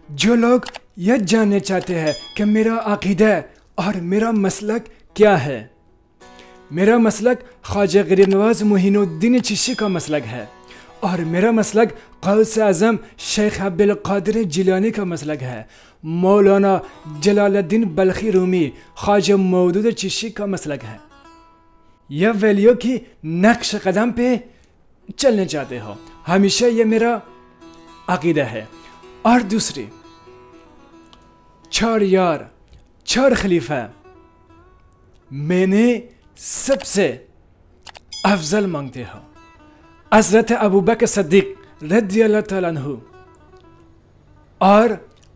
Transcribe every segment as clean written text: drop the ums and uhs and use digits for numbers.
جو لوگ یہ جاننا چاہتے ہیں کہ میرا عقیدہ اور میرا مسلک کیا ہے، میرا مسلک خواجہ غریب نواز معین الدین چشتی کا مسلک ہے، اور میرا مسلک غوث اعظم شیخ عبدالقادر جیلانی کا مسلک ہے، مولانا جلال الدین بلخی رومی خواجہ مودود چشتی کا مسلک ہے۔ یہ ویلیو کی نقش قدم پہ چلنے چاہتے ہو، ہمیشہ یہ میرا عقیدہ ہے۔ اور دوسری، 4 یار 4 خلیفہ میں نے سب سے افضل مانگتے ہو، حضرت ابوبکر صدیق رضی اللہ تعالیٰ عنہ، اور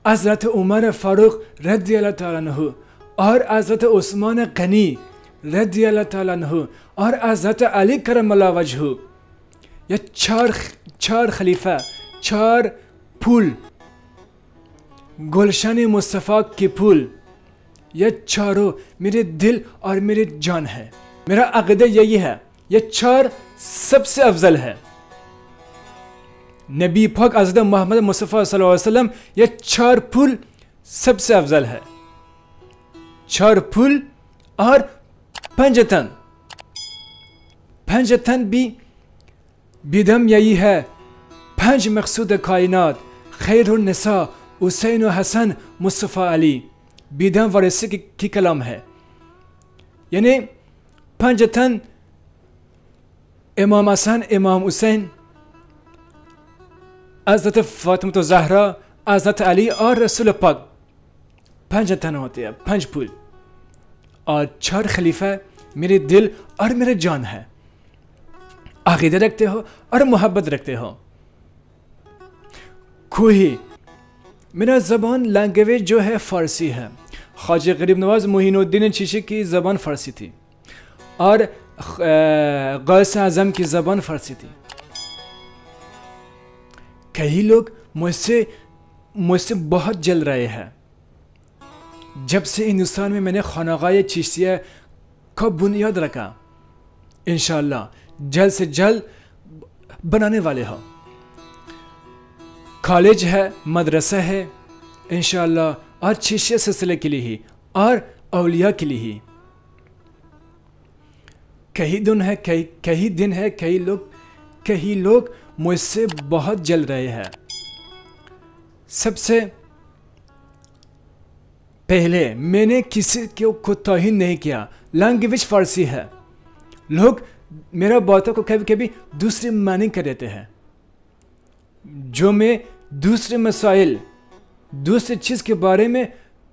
حضرت عمر فاروق رضی اللہ تعالیٰ عنہ، اور حضرت عثمان غنی رضی اللہ تعالیٰ عنہ، اور حضرت علی کرم اللہ وجہہ۔ یہ 4 خلیفہ، 4 پھول، گلشن مصطفیٰ کے پھول، یہ چاروں میرے دل اور میری جان ہے۔ میرا عقیدہ یہی ہے، یہ 4 سب سے افضل ہے۔ نبی پاک حضرت محمد مصطفیٰ صلی اللہ علیہ وسلم، یہ 4 پھول سب سے افضل ہے۔ 4 پھول اور پنجتن بھی بدم یہی ہے، 5 مقصود کائنات، خیر النساء حسین و حسن مصطفیٰ علی، بیدم وارثی کی کلام ہے۔ یعنی 5 امام حسن، امام حسین، حضرت فاطمہ زہرا، حضرت علی اور رسول پاک، 5 ہوتے ہیں، 5 پھول، اور 4 خلیفہ میرے دل اور میرے جان ہے۔ عقیدہ رکھتے ہو اور محبت رکھتے ہو۔ کوئی میرا زبان لینگویج جو ہے فارسی ہے، خواجہ غریب نواز معین الدین چشتی کی زبان فارسی تھی، اور غوث اعظم کی زبان فارسی تھی۔ کئی لوگ مجھ سے بہت جل رہے ہیں۔ جب سے ہندوستان میں نے خانقاہ چشتیہ کا بنیاد رکھا، انشاءاللہ جلد سے جلد بنانے والے ہو۔ کالج ہے، مدرسہ ہے انشاءاللہ، اور چشتیہ سلسلے کے لیے ہی اور اولیاء کے لیے ہی۔ کئی دن ہے کئی لوگ مجھ سے بہت جل رہے ہیں۔ سب سے پہلے میں نے کسی کو توہین نہیں کیا، لینگویج فارسی ہے۔ لوگ میرا باتوں کو کبھی کبھی دوسری معنی کر دیتے ہیں، جو میں دوسرے مسائل، دوسری چیز کے بارے میں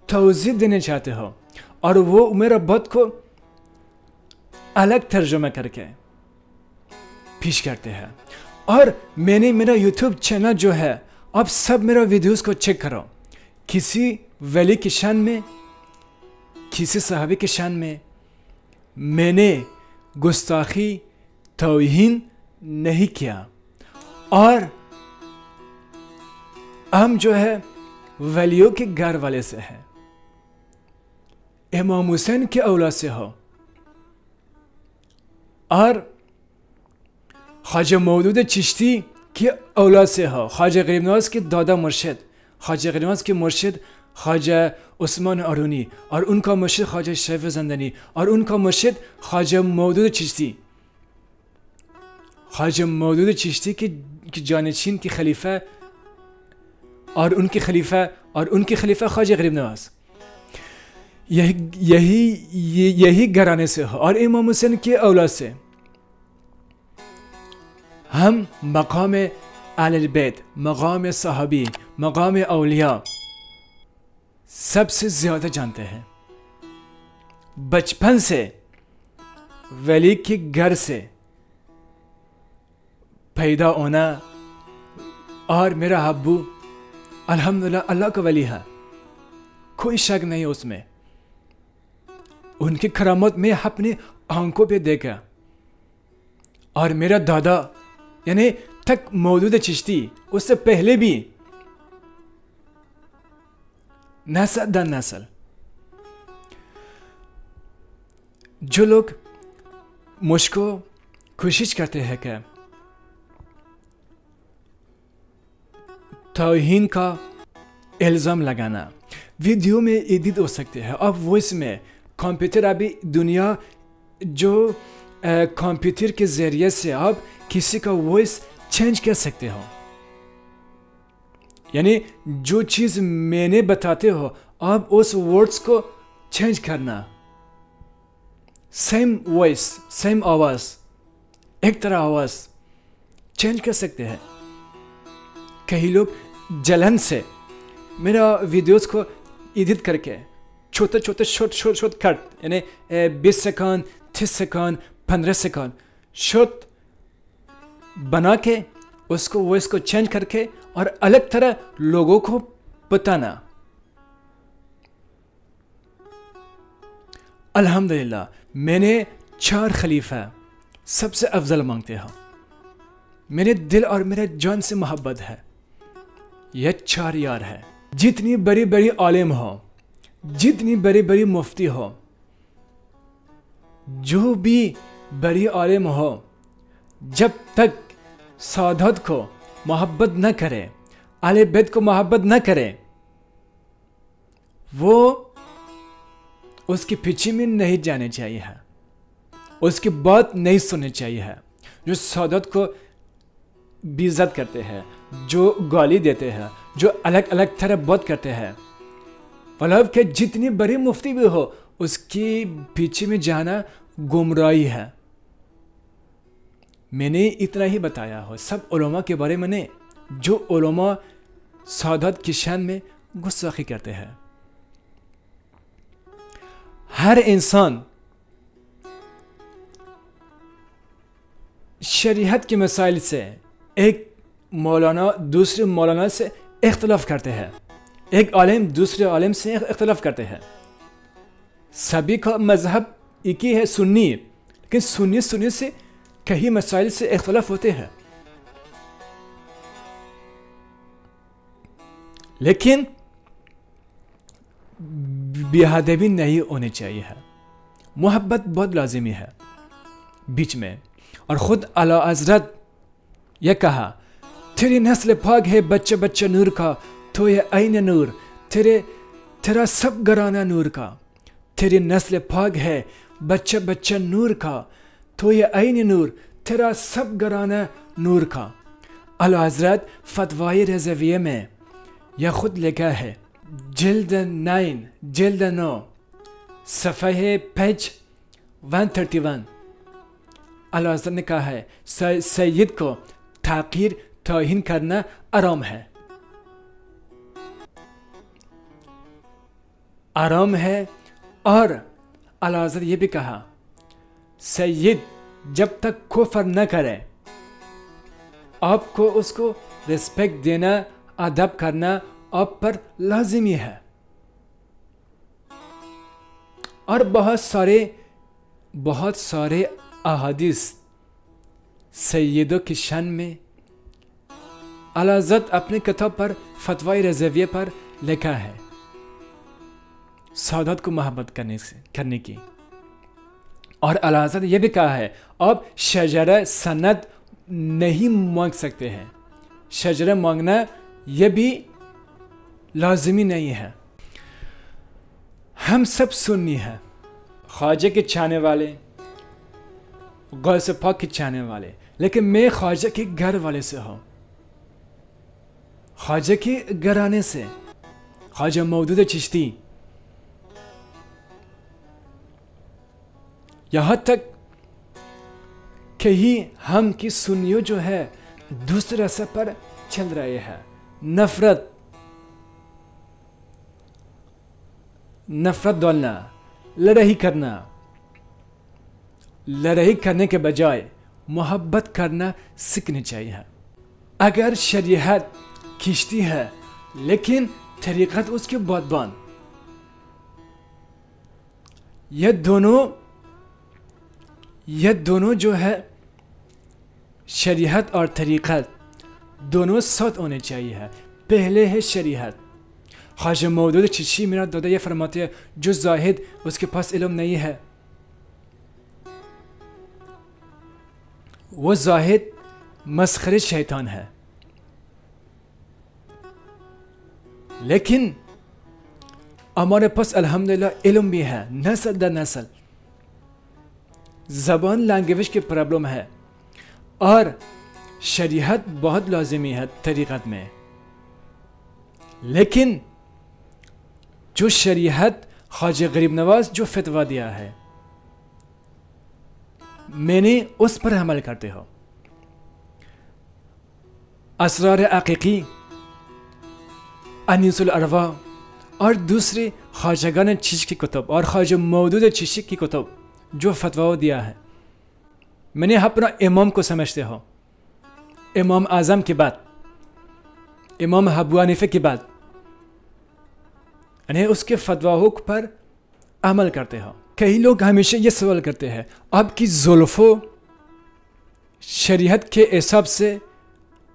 توضیح دینے چاہتے ہو، اور وہ میرا بات کو الگ ترجمہ کر کے پیش کرتے ہیں۔ اور میں نے میرا یوٹیوب چینل جو ہے، آپ سب میرا ویڈیوز کو چیک کرو۔ کسی ولی کی شان میں، کسی صحابی کی شان میں نے گستاخی، توہین نہیں کیا، اور ہم جو ہے ولیوں کے گھر والے سے ہیں، امام حسین کے اولاد سے ہو، اور خواجہ مودود چشتی کی اولاد سے ہو، خواجہ غریب نواز کے دادا مرشد، خواجہ غریب نواز کے مرشد خواجہ عثمان ارونی، اور ان کا مرشد خواجہ شیف زندانی، اور ان کا مرشد خواجہ مودود چشتی، خواجہ مودود چشتی کی جانشین کی خلیفہ، اور ان کے خلیفہ خواجہ غریب نواز، یہی گھرانے سے ہو، اور امام حسین کے اولاد سے ہم مقام اہل البیت، مقام صحابی، مقام اولیاء سب سے زیادہ جانتے ہیں۔ بچپن سے ولی کے گھر سے پیدا ہونا، اور میرا ابو الحمدللہ اللہ کا ولی ہے، کوئی شک نہیں اس میں۔ ان کی کرامت میں اپنی آنکھوں پہ دیکھا، اور میرا دادا یعنی تک مودود چشتی، اس سے پہلے بھی نسل در نسل جو لوگ مجھ کو کوشش کرتے ہیں کہ توہین کا الزام لگانا. ویڈیو میں ایڈٹ ہو سکتے ہیں, اب وائس میں کمپیوٹر, ابھی دنیا جو کمپیوٹر کے ذریعے سے آپ کسی کا وائس چینج کر سکتے ہو. یعنی جو چیز میں نے بتاتے ہو آپ اس ورڈز کو چینج کرنا, سیم وائس, سیم آواز, ایک طرح آواز چینج کر سکتے ہیں. کئی لوگ جلن سے میرا ویڈیوز کو ایڈٹ کر کے چھوٹے چھوٹے شارٹ کٹ, یعنی 20 سیکنڈ, 30 سیکنڈ, 15 سیکنڈ شارٹ بنا کے اس کو وائس کو چینج کر کے اور الگ طرح لوگوں کو بتانا. الحمدللہ میں نے 4 خلیفہ سب سے افضل مانگتے ہوں. میرے دل اور میرے جان سے محبت ہے. یہ 4 یار ہے. جتنی بڑی بڑی عالم ہو, جتنی بڑی بڑی مفتی ہو, جو بھی بڑی عالم ہو, جب تک سعادت کو محبت نہ کرے, اہل بیت کو محبت نہ کرے, وہ اس کے پیچھے میں نہیں جانے چاہیے ہے, اس کی بات نہیں سننی چاہیے ہے. جو سعادت کو بے عزت کرتے ہیں, جو گالی دیتے ہیں, جو الگ الگ طرح بات کرتے ہیں, ولیکن کہ جتنی بڑی مفتی بھی ہو اس کے پیچھے میں جانا گمراہی ہے. میں نے اتنا ہی بتایا ہو سب علماء کے بارے میں نہیں. جو علماء سعادت کی شان میں گستاخی کرتے ہیں. ہر انسان شریعت کے مسائل سے ایک مولانا دوسرے مولانا سے اختلاف کرتے ہیں, ایک عالم دوسرے عالم سے اختلاف کرتے ہیں. سبھی کا مذہب ایک ہی ہے, سنی, لیکن سنی سے کئی مسائل سے اختلاف ہوتے ہیں. لیکن بے ادبی نہیں ہونی چاہیے ہے. محبت بہت لازمی ہے بیچ میں. اور خود اعلیٰ حضرت یہ کہا, تیری نسل پاک ہے بچہ بچہ نور کا, تو یہ عین نور, تیرا سب گھرانہ نور کا. تیری نسل پاک ہے بچہ بچہ نور کا, تو یہ عین نور, تیرا سب گھرانہ نور کا. اعلیٰ حضرت فتوائے رضویہ میں یہ خود لکھا ہے, جلد 9 صفحہ پیج 131. اعلیٰ حضرت نے کہا ہے سید کو تحقیر توہین کرنا حرام ہے, حرام ہے. اور اعلیٰ حضرت یہ بھی کہا سید جب تک کفر نہ کرے آپ کو اس کو ریسپیکٹ دینا, ادب کرنا آپ پر لازمی ہے. اور بہت سارے احادیث سیدوں کی شان میں اعلیٰ حضرت اپنے کتاب پر فتوائے رضویہ پر لکھا ہے سعادت کو محبت کرنے کی. اور اعلیٰ حضرت یہ بھی کہا ہے آپ شجرہ سند نہیں مانگ سکتے ہیں, شجرہ مانگنا یہ بھی لازمی نہیں ہے. ہم سب سنی ہیں, خواجہ کے چاہنے والے, غوث پاک کے چاہنے والے, لیکن میں خواجہ کے گھر والے سے ہوں, خواجہ کے گھرانے سے, خواجہ مودود چشتی. یہاں تک کہ ہم کی سنیوں جو ہے دوسرے راستے پر چل رہے ہیں. نفرت ڈالنا, لڑائی کرنے کے بجائے محبت کرنا سیکھنی چاہیے. اگر شریعت کھینچتی ہے لیکن طریقت اس کی بہت بان, یہ دونوں جو ہے شریعت اور طریقت دونوں ساتھ ہونے چاہیے. پہلے ہے شریعت. خواجہ مودود چشتی میرا دادا یہ فرماتے ہیں جو زاہد اس کے پاس علم نہیں ہے وہ زاہد مسخرے شیطان ہے. لیکن ہمارے پاس الحمدللہ علم بھی ہے، نسل در نسل. زبان لینگویج کی پرابلم ہے اور شریعت بہت لازمی ہے طریقت میں. لیکن جو شریعت خواجہ غریب نواز جو فتویٰ دیا ہے میں نے اس پر عمل کرتے ہو. اسرار عقیقی، انیس الارواح اور دوسری خواجگان چشت کی کتب اور خواجہ مودود چشت کی کتب جو فتویٰ دیا ہے، میں نے اپنا امام کو سمجھتے ہو، امام اعظم کی بات، امام ابو حنیفہ کی بات، یعنی اس کے فتویٰ پر عمل کرتے ہو. کئی لوگ ہمیشہ یہ سوال کرتے ہیں آپ کی زلفوں شریعت کے حساب سے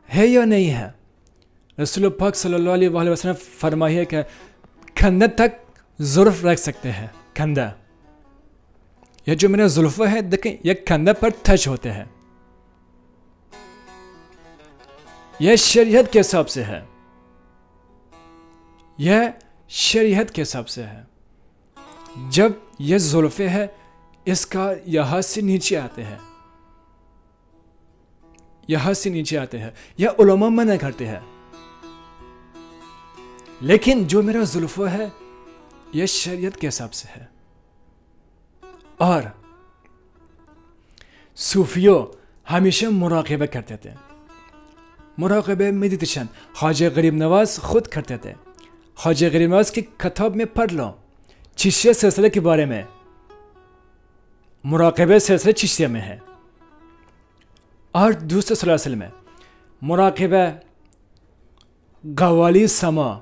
ہے یا نہیں ہے؟ رسول پاک صلی اللہ علیہ وآلہ وسلم فرمایا کہ کندھے تک زلف رکھ سکتے ہیں. کندھا، یہ جو میرا زلفوں ہے دیکھیں یہ کندھے پر ٹچ ہوتے ہیں. یہ شریعت کے حساب سے ہے، یہ شریعت کے حساب سے ہے. جب یہ زلفیں ہے اس کا یہاں سے نیچے آتے ہیں، یہاں سے نیچے آتے ہیں، یہ علماء منع کرتے ہیں. لیکن جو میرا زلفوں ہے یہ شریعت کے حساب سے ہے. اور صوفیوں ہمیشہ مراقبہ کرتے تھے، مراقبہ میڈیٹیشن خواجہ غریب نواز خود کرتے تھے. خواجہ غریب نواز کی کتاب میں پڑھ لو چشتیہ سلسلے کے بارے میں، مراقبہ سلسلہ چشتیہ میں ہے. اور دوسرے سلاسل میں مراقبہ غوالی سما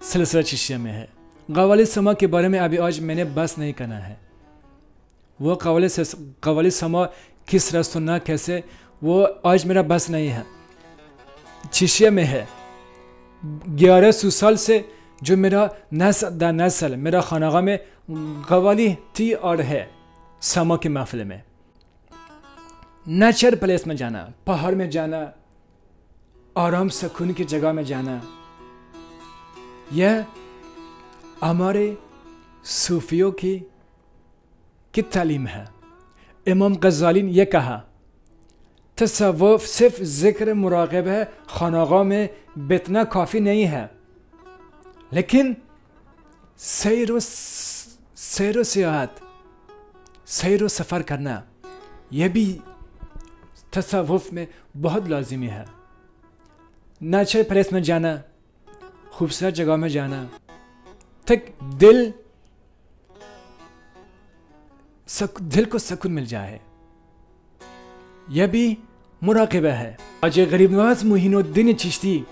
سلسلہ چشتیہ میں ہے. غوالی سما کے بارے میں ابھی آج میں نے بس نہیں کرنا ہے. وہ قوالی سما کس طرح سننا کیسے، وہ آج میرا بس نہیں ہے. چشتیہ میں ہے. 1100 سال سے جو میرا نسل در نسل میرا خانقاہ میں قوالی تھی اور ہے. سما کی محفل میں نیچر پلیس میں جانا، پہاڑ میں جانا، آرام سکون کی جگہ میں جانا، یہ ہمارے صوفیوں کی تعلیم ہے. امام غزالی نے یہ کہا تصوف صرف ذکر مراقبہ ہے، خانقاہ میں بیٹھنا کافی نہیں ہے، لیکن سیر و سیاحت، سیر و سفر کرنا یہ بھی تصوف میں بہت لازمی ہے. نیچر پلیس میں جانا، خوبصورت جگہ میں جانا، تک دل کو سکون مل جائے، یہ بھی مراقبہ ہے. خواجہ غریب نواز معین الدین چشتی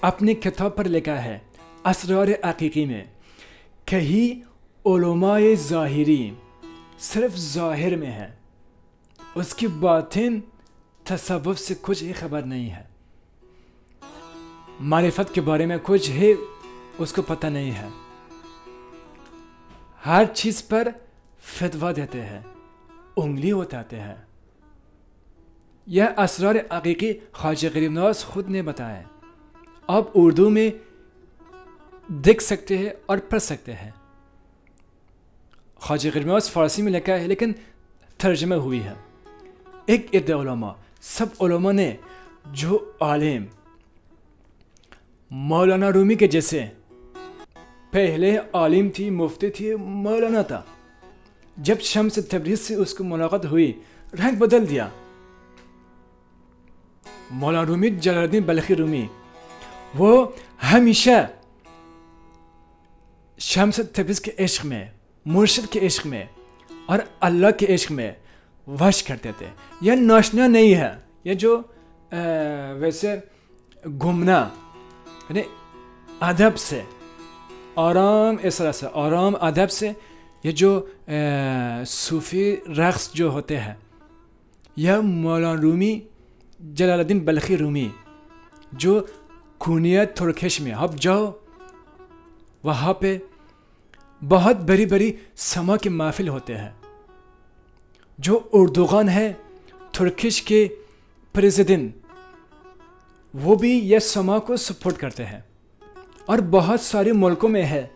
اپنی کتاب پر لکھا ہے اسرار عقیقی میں، کہیں علماء ظاہری صرف ظاہر میں ہے، اس کی باطن تصوف سے کچھ ہی خبر نہیں ہے، معرفت کے بارے میں کچھ ہی اس کو پتہ نہیں ہے. ہر چیز پر فتویٰ دیتے ہیں، انگلی اٹھاتے ہیں. یہ اسرار عقیقی خواجہ غریب نواز خود نے بتایا. آپ اردو میں دیکھ سکتے ہیں اور پڑھ سکتے ہیں. خواجہ غریب نواز فارسی میں لکھا ہے لیکن ترجمہ ہوئی ہے. ایک عدہ علماء، سب علماء نے جو عالم مولانا رومی کے جیسے، پہلے عالم تھی، مفتی تھی، مولانا تھا. جب شمس تبریز سے اس کو ملاقات ہوئی رنگ بدل دیا. مولانا رومی، جلال الدین بلخی رومی، وہ ہمیشہ شمس تبریز کے عشق میں، مرشد کے عشق میں اور اللہ کے عشق میں وش کرتے تھے. یہ ناچنا نہیں ہے، یہ جو ویسے گھومنا، یعنی ادب سے، آرام، اس طرح سے آرام ادب سے، یہ جو صوفی رقص جو ہوتے ہیں، یہ مولانا رومی، جلال الدین بلخی رومی جو کونیا ترکش میں آپ جاؤ، وہاں پہ بہت بڑی بڑی سما کے محفل ہوتے ہیں. جو اردوغان ہے ترکش کے پریزیڈنٹ، وہ بھی یہ سما کو سپورٹ کرتے ہیں اور بہت سارے ملکوں میں ہے.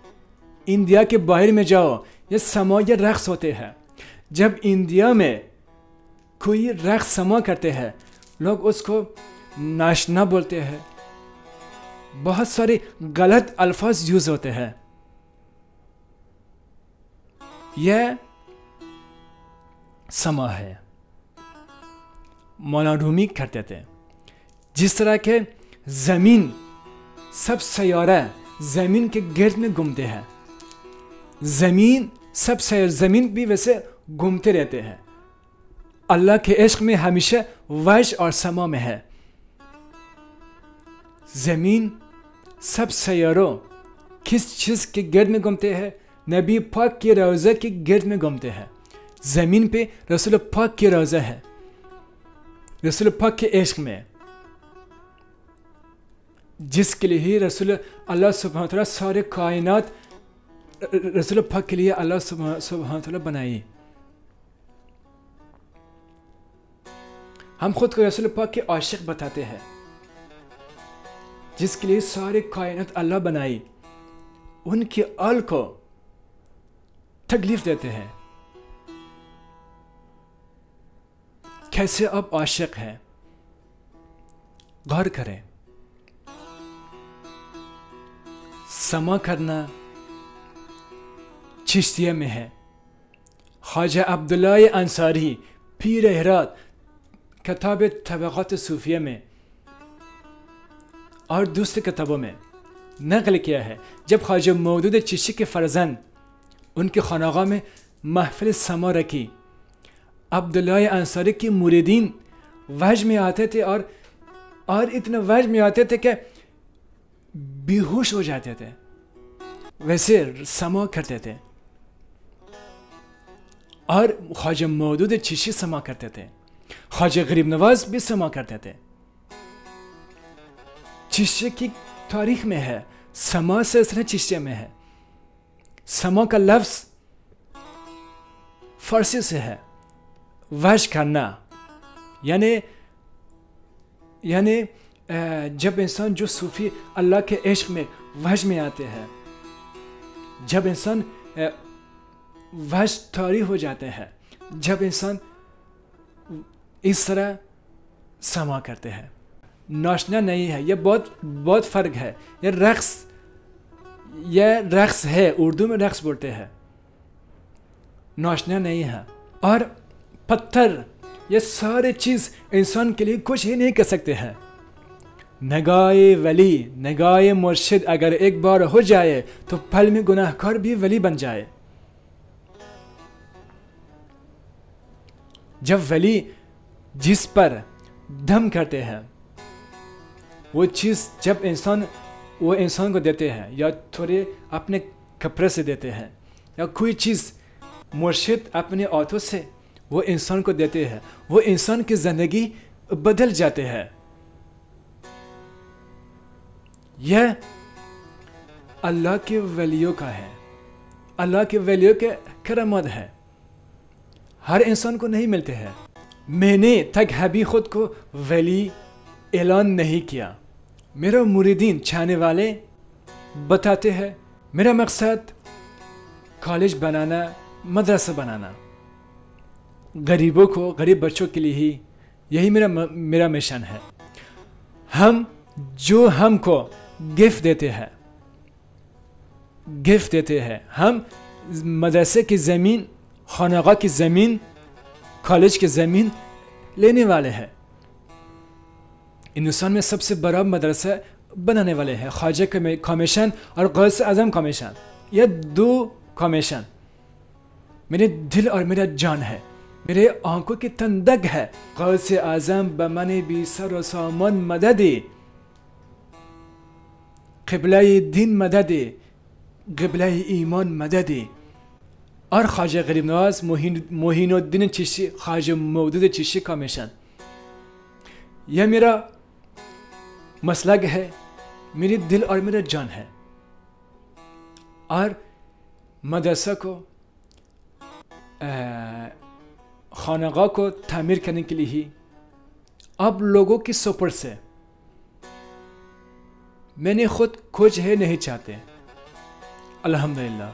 انڈیا کے باہر میں جاؤ یہ سما یا رقص ہوتے ہیں. جب انڈیا میں کوئی رقص سما کرتے ہیں لوگ اس کو ناشنا بولتے ہیں. بہت سارے غلط الفاظ یوز ہوتے ہیں. یہ سما ہے. مولانا رومی کرتے تھے. جس طرح کہ زمین سب سیارہ زمین کے گرد میں گھومتے ہیں. زمین سب زمین بھی ویسے گھومتے رہتے ہیں. اللہ کے عشق میں ہمیشہ وحش اور سما میں ہے. زمین سب سیاروں کس چیز کے گرد میں گھومتے ہیں؟ نبی پاک کے روضہ کے گرد میں گھومتے ہیں. زمین پہ رسول پاک کی روضہ ہے. رسول پاک کے عشق میں جس کے لیے ہی رسول اللہ سبحانہ وتعالی سارے کائنات رسول پاک کے لیے اللہ سبحانہ وتعالی بنائی. ہم خود کو رسول پاک کے عاشق بتاتے ہیں جس کے لیے سارے کائنات اللہ بنائی. ان کی آل کو تکلیف دیتے ہیں. کیسے آپ عاشق ہیں؟ غور کریں. سما کرنا چشتیہ میں ہے. خواجہ عبداللہ انصاری پیر ہرات کتاب طبقات صوفیہ میں اور دوسرے کتابوں میں نقل کیا ہے. جب خواجہ مودود چشتی کے فرزند ان کی خانقاہ میں محفل سما رکھی، عبداللہ انصاری کی مریدین وحج میں آتے تھے اور اتنا وحج میں آتے تھے کہ بے ہوش ہو جاتے تھے. ویسے سما کرتے تھے. اور خواجہ مودود چشتی سما کرتے تھے. خواجہ غریب نواز بھی سما کرتے تھے. چشتی کی تاریخ میں ہے. سما سلسلہ چشتیہ میں ہے. سما کا لفظ فارسی سے ہے. وحش کرنا یعنی جب انسان جو صوفی اللہ کے عشق میں وحش میں آتے ہیں، جب انسان وحش طاری ہو جاتے ہیں، جب انسان اس طرح سما کرتے ہیں. ناچنا نہیں ہے. یہ بہت فرق ہے. یہ رقص ہے. اردو میں رقص بولتے ہیں. ناچنا نہیں ہے. اور پتھر یہ سارے چیز انسان کے لیے کچھ ہی نہیں کر سکتے ہیں. نگاہ ولی نگاہ مرشد اگر ایک بار ہو جائے تو پل میں گناہ کار بھی ولی بن جائے. جب ولی جس پر دم کرتے ہیں وہ چیز جب وہ انسان کو دیتے ہیں یا تھوڑے اپنے کپڑے سے دیتے ہیں یا کوئی چیز مرشد اپنے ہاتھوں سے وہ انسان کو دیتے ہیں، وہ انسان کی زندگی بدل جاتے ہیں. یہ اللہ کے ولیوں کا ہے. اللہ کے ولیوں کے کرامات ہے. ہر انسان کو نہیں ملتے ہیں. میں نے تک ابھی خود کو ولی اعلان نہیں کیا. میرا مریدین چاہنے والے بتاتے ہیں میرا مقصد کالج بنانا، مدرسہ بنانا، غریبوں کو، غریب بچوں کے لیے ہی یہی میرا مشن ہے. ہم کو گفٹ دیتے ہیں ہم مدرسے کی زمین، خانقاہ کی زمین، کالج کی زمین لینے والے ہیں. ہندوستان میں سب سے بڑا مدرسہ بنانے والے ہیں. خواجہ کمیشن اور غوث اعظم کمیشن، یہ دو کمیشن میرے دل اور میرا جان ہے، میرے آنکھوں کی تندگ ہے. غوث اعظم بمن بی سر و سامان مددی، قبلہ دین مددی، قبلہ ایمان مددی. اور خواجہ غریب نواز موہین الدین چشتی، خواجہ مودود چشتی کمیشن، یہ میرا مسلک ہے، میری دل اور میرا جان ہے. اور مدرسہ کو، خانقاہ کو تعمیر کرنے کے لیے ہی اب لوگوں کی سپورٹ سے میں نے خود کچھ ہے نہیں چاہتے. الحمدللہ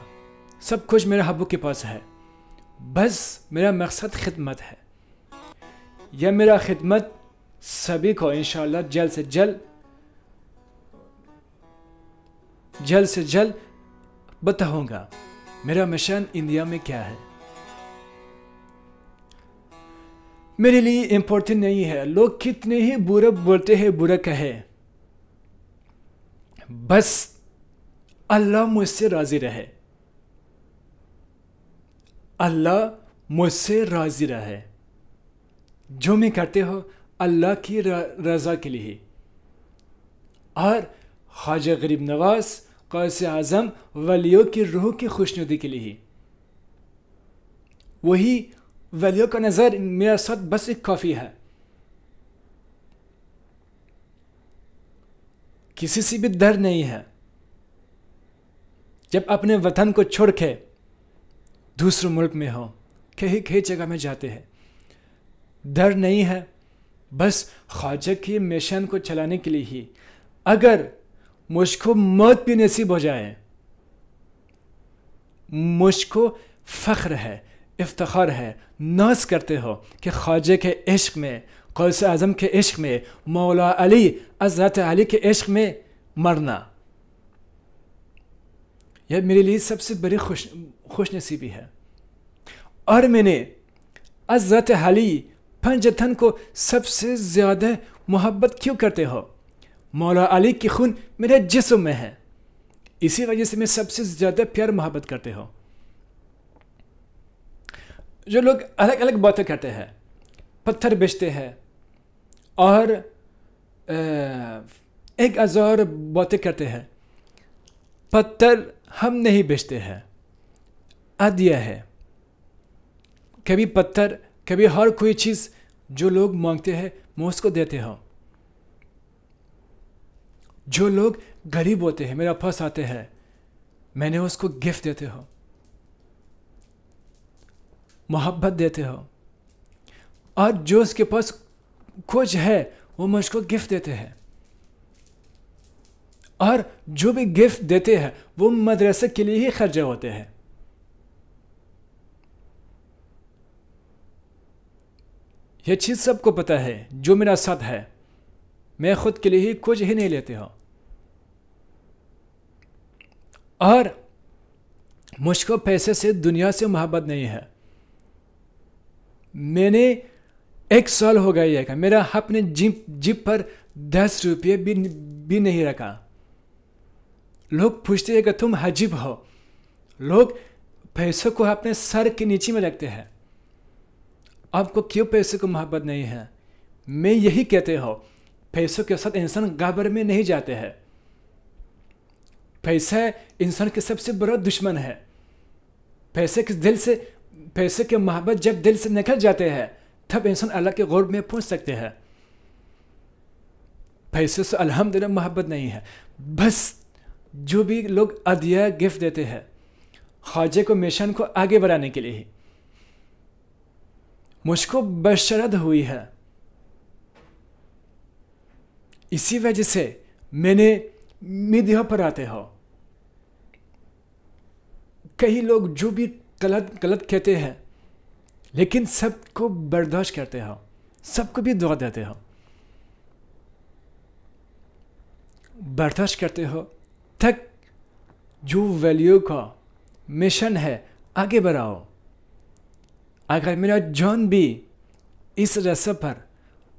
سب کچھ میرے حبو کے پاس ہے. بس میرا مقصد خدمت ہے. یا میرا خدمت سبھی کو انشاءاللہ جلد سے جلد بتاؤں گا میرا مشن انڈیا میں کیا ہے. میرے لیے امپورٹنٹ نہیں ہے لوگ کتنے ہی برا بولتے ہیں, برا کہے. بس اللہ مجھ سے راضی رہے. اللہ مجھ سے راضی رہے. جو میں کرتے ہو اللہ کی رضا کے لیے. اور خواجہ غریب نواز غوث اعظم ولیوں کی روح کی خوشنودی کے لیے. وہی ولیوں کا نظر میرا ساتھ بس ایک کافی ہے. کسی سے بھی ڈر نہیں ہے. جب اپنے وطن کو چھوڑ کے دوسرے ملک میں ہو, کہیں جگہ میں جاتے ہیں, ڈر نہیں ہے. بس خواجہ کی مشن کو چلانے کے لیے ہی. اگر مجھ کو موت بھی نصیب ہو جائے, مجھ کو فخر ہے, افتخار ہے, ناز کرتے ہو کہ خواجہ کے عشق میں, غوث اعظم کے عشق میں, مولا علی حضرت علی کے عشق میں مرنا. یہ میرے لیے سب سے بڑی خوش نصیبی ہے. اور میں نے حضرت علی پنجتن کو سب سے زیادہ محبت کیوں کرتے ہو؟ مولا علی کی خون میرے جسم میں ہے, اسی وجہ سے میں سب سے زیادہ پیار محبت کرتے ہو. جو لوگ الگ الگ باتیں کرتے ہیں, پتھر بیچتے ہیں اور 1000 باتیں کرتے ہیں. پتھر ہم نہیں بیچتے ہیں, عطیہ ہے. کبھی پتھر, کبھی ہر کوئی چیز جو لوگ مانگتے ہیں میں اس کو دیتے ہوں. جو لوگ غریب ہوتے ہیں میرے پاس آتے ہیں, میں نے اس کو گفٹ دیتے ہوں, محبت دیتے ہو. اور جو اس کے پاس کچھ ہے وہ مجھ کو گفٹ دیتے ہیں. اور جو بھی گفٹ دیتے ہیں وہ مدرسے کے لیے ہی خرچہ ہوتے ہیں. یہ چیز سب کو پتہ ہے. جو میرا ساتھ ہے, میں خود کے لیے ہی کچھ ہی نہیں لیتے ہوں. اور مجھ کو پیسے سے, دنیا سے محبت نہیں ہے. میں نے 1 سال ہو گیا ہے کہ میرا اپنے جیب پر 10 روپے بھی نہیں رکھا. لوگ پوچھتے ہیں کہ تم عجیب ہو. لوگ پیسوں کو اپنے سر کے نیچے میں رکھتے ہیں. آپ کو کیوں پیسے کو محبت نہیں ہے؟ میں یہی کہتے ہوں, پیسوں کے ساتھ انسان غبر میں نہیں جاتے ہیں. پیسہ انسان کے سب سے بڑا دشمن ہے. پیسے کے محبت جب دل سے نکل جاتے ہیں تب انسان اللہ کے غرب میں پہنچ سکتے ہیں. پیسے سے الحمدللہ محبت نہیں ہے. بس جو بھی لوگ عطیہ گفٹ دیتے ہیں خواجہ کو مشن کو آگے بڑھانے کے لیے, مجھ کو بشارت ہوئی ہے. اسی وجہ سے میں نے میڈیا پر آتے ہو. کئی لوگ جو بھی غلط کہتے ہیں لیکن سب کو برداشت کرتے ہو, سب کو بھی دعا دیتے ہو, برداشت کرتے ہو تک جو ویلیو کا مشن ہے آگے بڑھاؤ. اگر میرا جان بھی اس رستے پر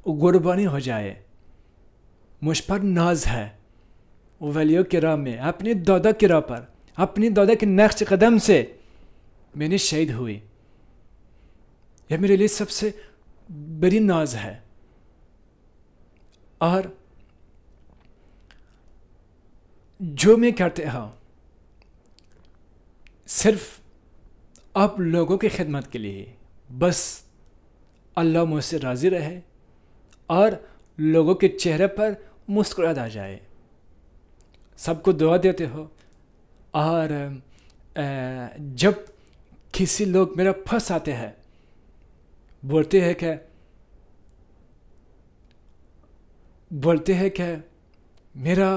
قربانی ہو جائے, مجھ پر ناز ہے. ولیوں کی راہ میں, اپنی دادا کی راہ پر, اپنی دادا کے نقش قدم سے میں نے شہید ہوئی. یہ میرے لیے سب سے بڑی ناز ہے. اور جو میں کرتے ہوں صرف آپ لوگوں کی خدمت کے لیے. بس اللہ مجھ سے راضی رہے اور لوگوں کے چہرے پر مسکراہٹ آ جائے. سب کو دعا دیتے ہو. اور جب کسی لوگ میرا پاس آتے ہیں بولتے ہیں کہ میرا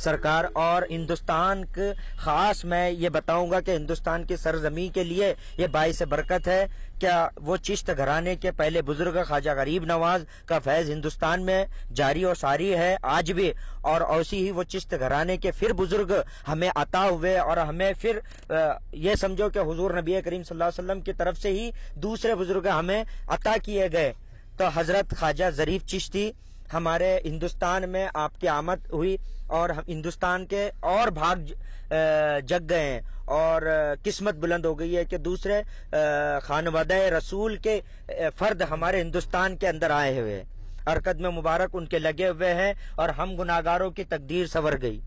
سرکار اور ہندوستان کے خاص میں یہ بتاؤں گا کہ ہندوستان کی سرزمین کے لیے یہ باعث برکت ہے کیا وہ چشت گھرانے کے پہلے بزرگ خواجہ غریب نواز کا فیض ہندوستان میں جاری و ساری ہے آج بھی، اور ایسی ہی وہ چشت گھرانے کے پھر بزرگ ہمیں عطا ہوئے، اور ہمیں پھر یہ سمجھو کہ حضور نبی کریم صلی اللہ علیہ وسلم کی طرف سے ہی دوسرے بزرگ ہمیں عطا کیے گئے۔ تو حضرت خواجہ ظریف چشتی ہمارے ہندوستان میں آپ کی آمد ہوئی، اور ہندوستان کے اور بھاگ جگ گئے ہیں، اور قسمت بلند ہو گئی ہے کہ دوسرے خانوادہ رسول کے فرد ہمارے ہندوستان کے اندر آئے ہوئے ہیں، اور قدم مبارک ان کے لگے ہوئے ہیں، اور ہم گناہگاروں کی تقدیر سنور گئی۔